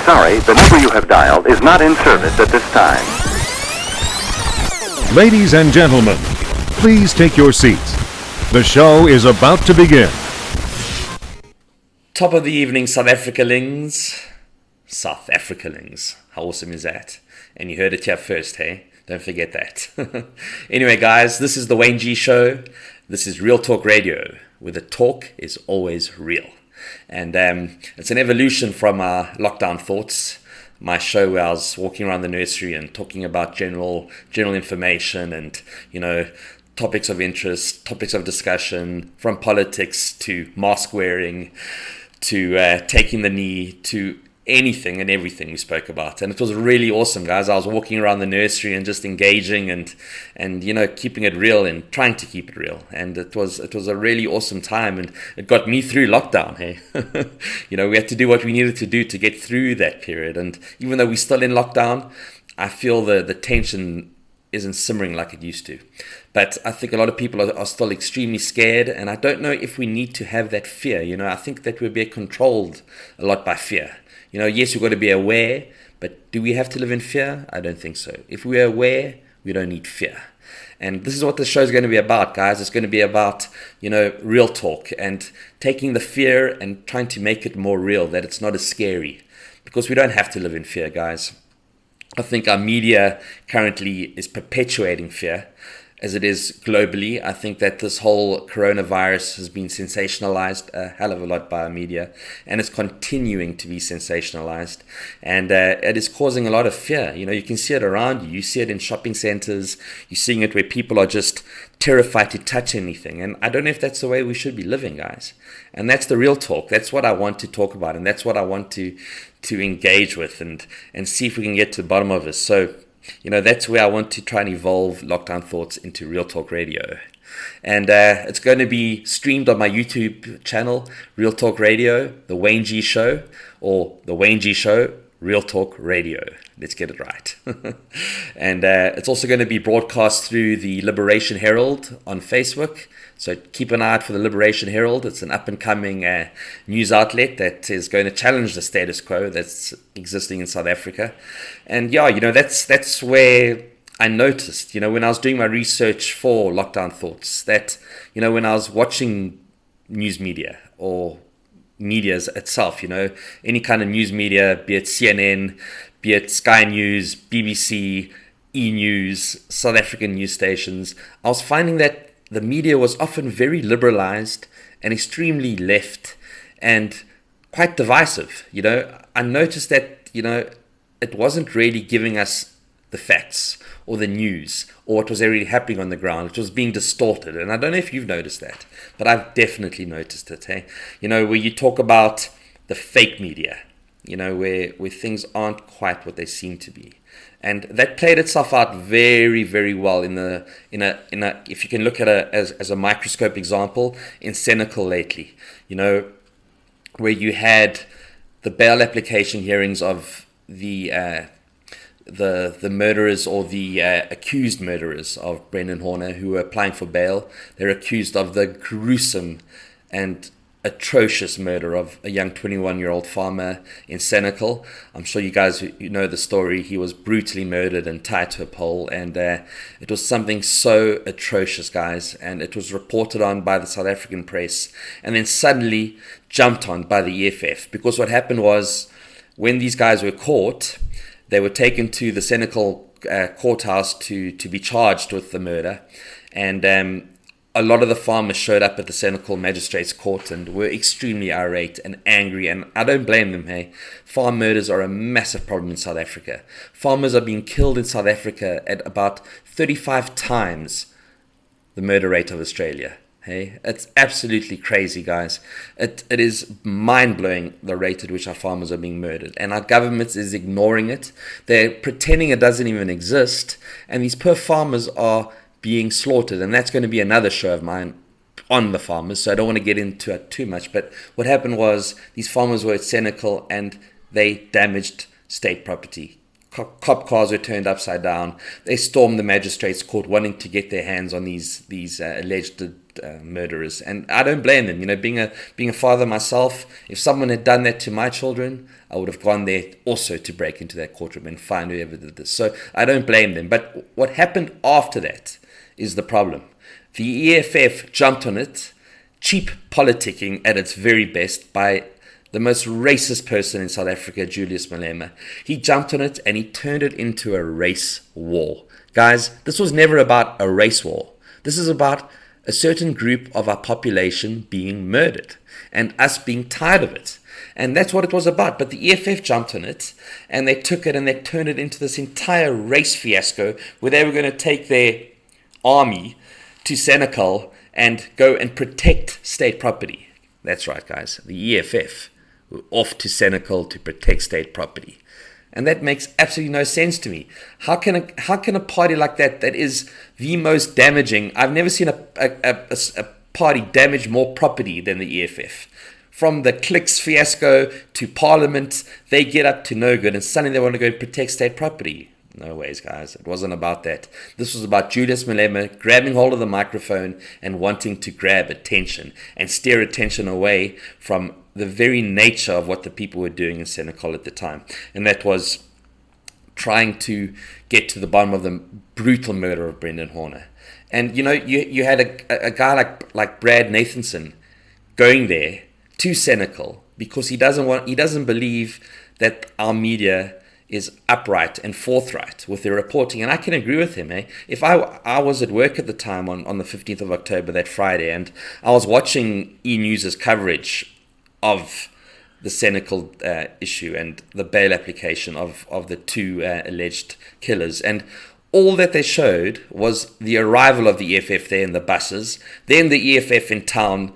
sorry, the number you have dialed is not in service at this time. Ladies and gentlemen, please take your seats. The show is about to begin. Top of the evening, South Africa-lings. South Africa-lings. How awesome is that? And you heard it here first, hey? Don't forget that. Anyway, guys, this is the Wayne G Show. This is Real Talk Radio, where the talk is always real. And it's an evolution from Lockdown Thoughts, my show where I was walking around the nursery and talking about general information and, topics of interest, topics of discussion, from politics to mask wearing to taking the knee to anything and everything we spoke about. And it was really awesome, guys. I was walking around the nursery and just engaging and keeping it real and trying to keep it real. And it was a really awesome time, and it got me through lockdown, hey. We had to do what we needed to do to get through that period. And even though we're still in lockdown, I feel the tension isn't simmering like it used to. But I think a lot of people are still extremely scared, and I don't know if we need to have that fear. I think that we're being controlled a lot by fear. Yes, we've got to be aware, but do we have to live in fear? I don't think so. If we're aware, we don't need fear. And this is what the show is going to be about, guys. It's going to be about, real talk and taking the fear and trying to make it more real, that it's not as scary. Because we don't have to live in fear, guys. I think our media currently is perpetuating fear, as it is globally. I think that this whole coronavirus has been sensationalized a hell of a lot by our media, and it's continuing to be sensationalized, and it is causing a lot of fear. You can see it around you. You see it in shopping centers. You're seeing it where people are just terrified to touch anything, and I don't know if that's the way we should be living, guys. And that's the real talk. That's what I want to talk about, and that's what I want to engage with and see if we can get to the bottom of it. So that's where I want to try and evolve Lockdown Thoughts into Real Talk Radio. And it's going to be streamed on my YouTube channel, Real Talk Radio, The Wayne G Show, or The Wayne G Show, Real Talk Radio. Let's get it right. And it's also going to be broadcast through the Liberation Herald on Facebook. So keep an eye out for the Liberation Herald. It's an up-and-coming news outlet that is going to challenge the status quo that's existing in South Africa. And that's where I noticed, when I was doing my research for Lockdown Thoughts, that, when I was watching news media or media itself, any kind of news media, be it CNN, be it Sky News, BBC, E! News, South African news stations, I was finding that the media was often very liberalized and extremely left and quite divisive. I noticed that, it wasn't really giving us the facts or the news or what was really happening on the ground. It was being distorted. And I don't know if you've noticed that, but I've definitely noticed it. Hey? Where you talk about the fake media, where things aren't quite what they seem to be. And that played itself out very, very well in a if you can look at it as a microscope example, in Senekal lately, where you had the bail application hearings of the murderers or the accused murderers of Brendan Horner, who were applying for bail. They're accused of the gruesome and atrocious murder of a young 21-year-old farmer in Senekal. I'm sure you guys know the story. He was brutally murdered and tied to a pole, and it was something so atrocious, guys, and it was reported on by the South African press and then suddenly jumped on by the EFF, because what happened was, when these guys were caught, they were taken to the Senekal courthouse to be charged with the murder, and a lot of the farmers showed up at the Senekal Magistrates Court and were extremely irate and angry, and I don't blame them, hey. Farm murders are a massive problem in South Africa. Farmers are being killed in South Africa at about 35 times the murder rate of Australia. Hey, it's absolutely crazy, guys. It is mind-blowing, the rate at which our farmers are being murdered, and our government is ignoring it. They're pretending it doesn't even exist, and these poor farmers are being slaughtered. And that's going to be another show of mine on the farmers, so I don't want to get into it too much. But what happened was, these farmers were at Senekal and they damaged state property, cop cars were turned upside down. They stormed the magistrates' court, wanting to get their hands on these alleged murderers. And I don't blame them. You know, being a father myself, if someone had done that to my children, I would have gone there also to break into that courtroom and find whoever did this. So I don't blame them. But what happened after that is the problem. The EFF jumped on it, cheap politicking at its very best by the most racist person in South Africa, Julius Malema. He jumped on it and he turned it into a race war. Guys, this was never about a race war. This is about a certain group of our population being murdered and us being tired of it. And that's what it was about. But the EFF jumped on it and they took it and they turned it into this entire race fiasco where they were going to take their army to Senekal and go and protect state property. That's right, guys. The EFF were off to Senekal to protect state property. And that makes absolutely no sense to me. How can a party like that is the most damaging? I've never seen a party damage more property than the EFF. From the Clicks fiasco to Parliament, they get up to no good and suddenly they want to go and protect state property. No ways, guys. It wasn't about that. This was about Julius Malema grabbing hold of the microphone and wanting to grab attention and steer attention away from the very nature of what the people were doing in Senekal at the time. And that was trying to get to the bottom of the brutal murder of Brendan Horner. And, you know, you had a guy like Brad Nathanson going there to Senekal because he doesn't believe that our media is upright and forthright with their reporting. And I can agree with him. If I was at work at the time on the 15th of October, that Friday, and I was watching E-News' coverage of the Senekal issue and the bail application of the two alleged killers. And all that they showed was the arrival of the EFF there in the buses, then the EFF in town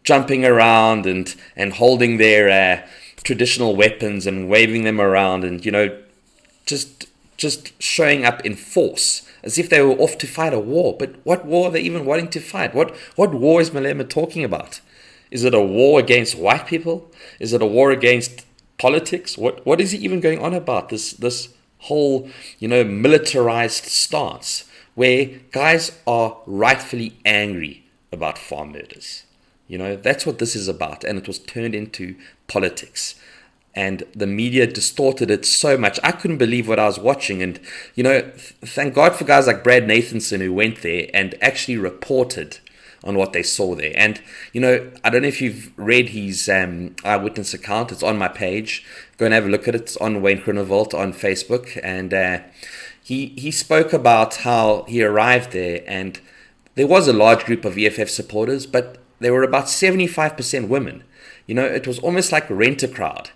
jumping around and holding their traditional weapons and waving them around and, you know, just showing up in force as if they were off to fight a war. But what war are they even wanting to fight? What war is Malema talking about? Is it a war against white people? Is it a war against politics? What is he even going on about? This whole, you know, militarized stance where guys are rightfully angry about farm murders. You know, that's what this is about. And it was turned into politics. And the media distorted it so much. I couldn't believe what I was watching. And, you know, thank God for guys like Brad Nathanson who went there and actually reported on what they saw there. And, you know, I don't know if you've read his eyewitness account. It's on my page. Go and have a look at it. It's on Wayne Groenewald on Facebook. And he spoke about how he arrived there and there was a large group of EFF supporters, but there were about 75% women. You know, it was almost like Rent-A-Crowd.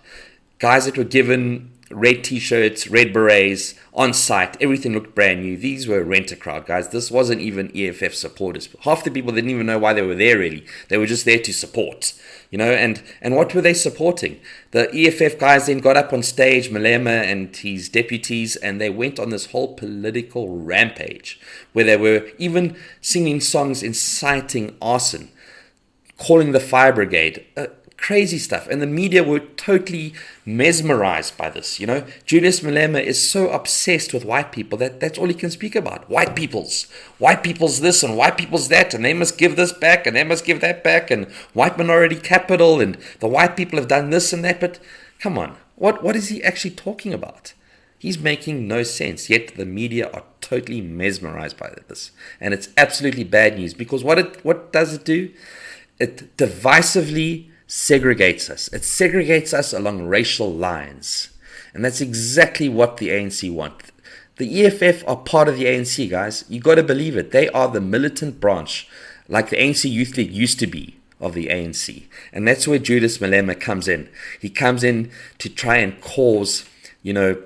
Guys that were given red t-shirts, red berets, on site. Everything looked brand new. These were Rent-A-Crowd, guys. This wasn't even EFF supporters. Half the people didn't even know why they were there, really. They were just there to support. You know, and what were they supporting? The EFF guys then got up on stage, Malema and his deputies, and they went on this whole political rampage where they were even singing songs inciting arson, calling the fire brigade, crazy stuff. And the media were totally mesmerized by this. You know, Julius Malema is so obsessed with white people that that's all he can speak about. White people's this and white people's that, and they must give this back and they must give that back, and white minority capital, and the white people have done this and that. But come on, what is he actually talking about? He's making no sense, yet the media are totally mesmerized by this. And it's absolutely bad news, because what does it do? It divisively segregates us. It segregates us along racial lines. And that's exactly what the ANC want. The EFF are part of the ANC, guys. You got to believe it. They are the militant branch, like the ANC Youth League used to be, of the ANC. And that's where Julius Malema comes in. He comes in to try and cause, you know,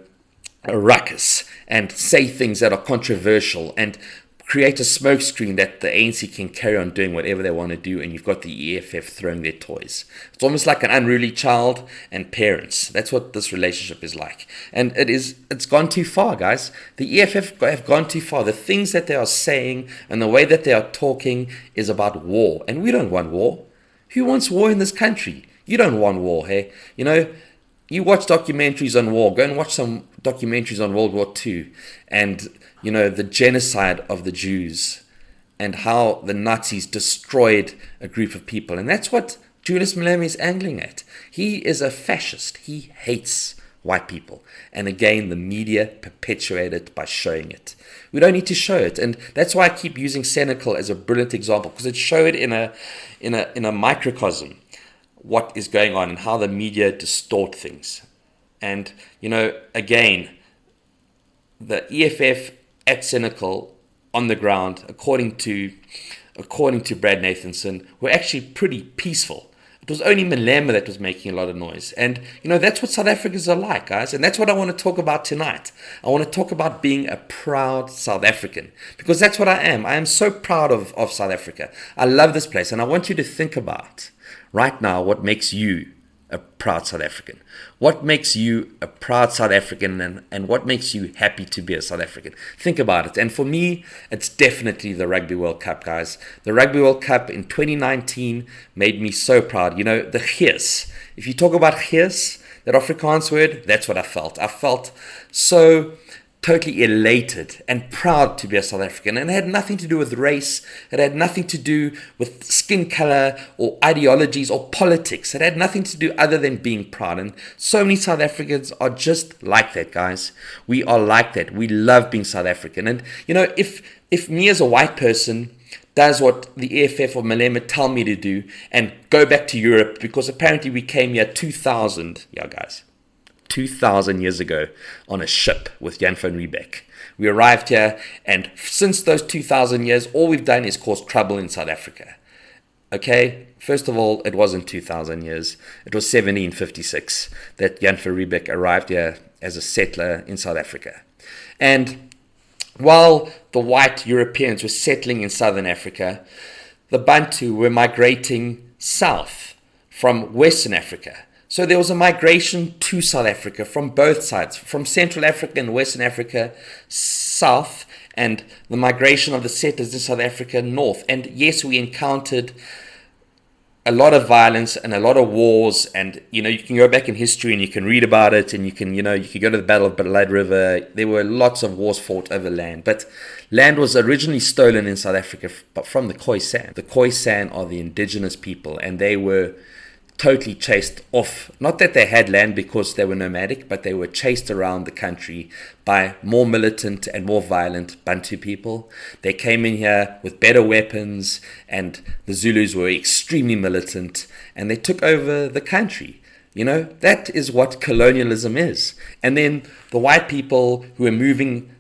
a ruckus and say things that are controversial and create a smokescreen that the ANC can carry on doing whatever they want to do, and you've got the EFF throwing their toys. It's almost like an unruly child and parents. That's what this relationship is like. And it's gone too far, guys. The EFF have gone too far. The things that they are saying and the way that they are talking is about war. And we don't want war. Who wants war in this country? You don't want war, hey? You know, you watch documentaries on war. Go and watch some documentaries on World War II and, the genocide of the Jews and how the Nazis destroyed a group of people. And that's what Julius Malema is angling at. He is a fascist. He hates white people. And again, the media perpetuate it by showing it. We don't need to show it. And that's why I keep using Senecal as a brilliant example, because it showed in a microcosm what is going on and how the media distort things. And, again, the EFF at Senecal on the ground, according to Brad Nathanson, were actually pretty peaceful. It was only Malema that was making a lot of noise. And, that's what South Africans are like, guys. And that's what I want to talk about tonight. I want to talk about being a proud South African, because that's what I am. I am so proud of South Africa. I love this place. And I want you to think about right now what makes you a proud South African. What makes you a proud South African, and what makes you happy to be a South African? Think about it. And for me, it's definitely the Rugby World Cup, guys. The Rugby World Cup in 2019 made me so proud. The gees. If you talk about gees, that Afrikaans word, that's what I felt. I felt so totally elated and proud to be a South African. And it had nothing to do with race. It had nothing to do with skin color or ideologies or politics. It had nothing to do other than being proud. And so many South Africans are just like that, guys. We are like that. We love being South African. And, if me as a white person does what the EFF or Malema tell me to do and go back to Europe, because apparently we came here 2,000 years ago on a ship with Jan van Riebeck. We arrived here, and since those 2,000 years, all we've done is cause trouble in South Africa. Okay? First of all, it wasn't 2,000 years. It was 1756 that Jan van Riebeck arrived here as a settler in South Africa. And while the white Europeans were settling in Southern Africa, the Bantu were migrating south from Western Africa. So there was a migration to South Africa from both sides, from Central Africa and Western Africa south, and the migration of the settlers to South Africa north. And yes, we encountered a lot of violence and a lot of wars, and you can go back in history and you can read about it, and you can go to the Battle of Blood River. There were lots of wars fought over land, but land was originally stolen in South Africa from the Khoisan. The Khoisan are the indigenous people, and they were totally chased off. Not that they had land because they were nomadic, but they were chased around the country by more militant and more violent Bantu people. They came in here with better weapons, and the Zulus were extremely militant, and they took over the country. That is what colonialism is. And then the white people who were moving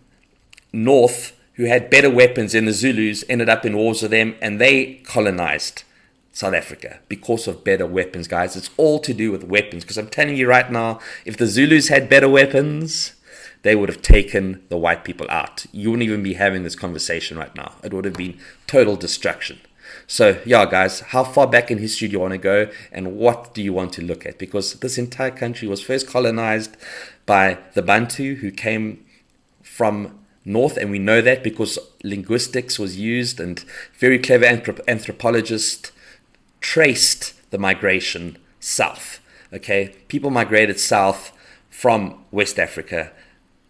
north, who had better weapons than the Zulus, ended up in wars with them, and they colonized South Africa because of better weapons, guys. It's all to do with weapons, because I'm telling you right now, if the Zulus had better weapons, they would have taken the white people out. You wouldn't even be having this conversation right now. It would have been total destruction. So, yeah, guys, how far back in history do you want to go, and what do you want to look at? Because this entire country was first colonized by the Bantu, who came from north, and we know that because linguistics was used, and very clever anthropologists traced the migration south. Okay, people migrated south from West Africa.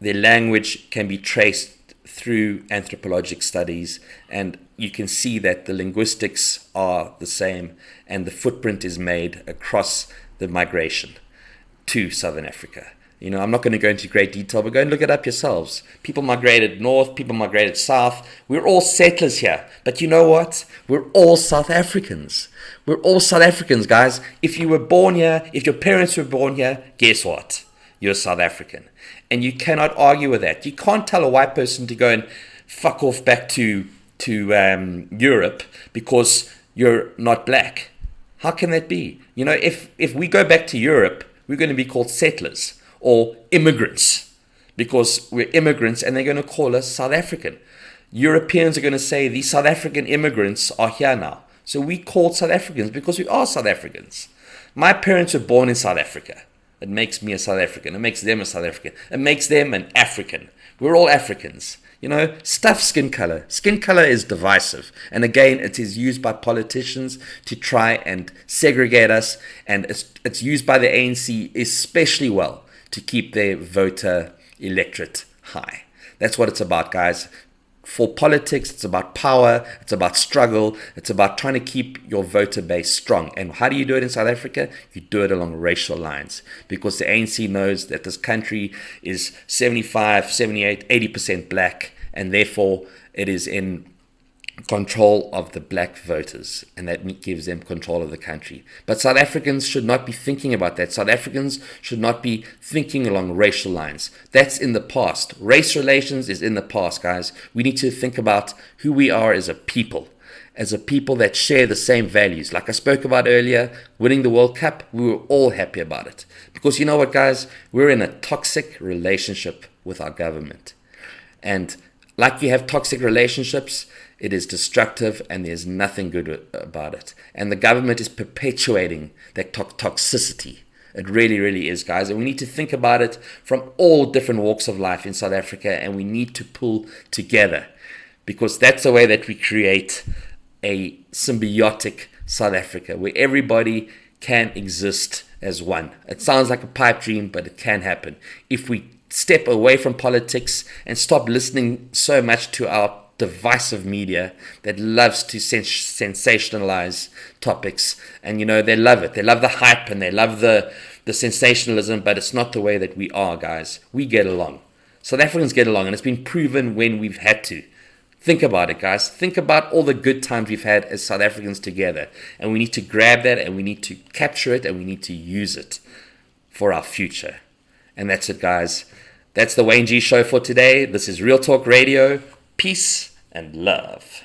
Their language can be traced through anthropologic studies, and you can see that the linguistics are the same, and the footprint is made across the migration to Southern Africa. I'm not going to go into great detail, but go and look it up yourselves. People migrated north, people migrated south. We're all settlers here. But you know what? We're all South Africans. We're all South Africans, guys. If you were born here, if your parents were born here, guess what? You're South African. And you cannot argue with that. You can't tell a white person to go and fuck off back to Europe because you're not black. How can that be? If we go back to Europe, we're going to be called settlers or immigrants, because we're immigrants, and they're going to call us South African. Europeans are going to say these South African immigrants are here now. So we called South Africans because we are South Africans. My parents were born in South Africa. It makes me a South African. It makes them a South African. It makes them an African. We're all Africans. Stuff skin color. Skin color is divisive. And again, it is used by politicians to try and segregate us. And it's used by the ANC especially well to keep their voter electorate high. That's what it's about, guys. For politics, it's about power, it's about struggle, it's about trying to keep your voter base strong. And how do you do it in South Africa? You do it along racial lines, because the ANC knows that this country is 75, 78, 80% black, and therefore it is in control of the black voters, and that gives them control of the country. But South Africans should not be thinking about that. South Africans should not be thinking along racial lines. That's in the past. Race relations is in the past, guys. We need to think about who we are as a people that share the same values. Like I spoke about earlier, winning the World Cup, we were all happy about it. Because you know what, guys? We're in a toxic relationship with our government. And like you have toxic relationships, it is destructive and there's nothing good about it. And the government is perpetuating that toxicity. It really, really is, guys. And we need to think about it from all different walks of life in South Africa, and we need to pull together, because that's the way that we create a symbiotic South Africa where everybody can exist as one. It sounds like a pipe dream, but it can happen if we step away from politics and stop listening so much to our divisive media that loves to sensationalize topics. And they love it. They love the hype and they love the sensationalism, but it's not the way that we are, guys. We get along. South Africans get along, and it's been proven when we've had to. Think about it, guys. Think about all the good times we've had as South Africans together, and we need to grab that, and we need to capture it, and we need to use it for our future. And that's it, guys. That's the Wayne G Show for today. This is Real Talk Radio. Peace and love.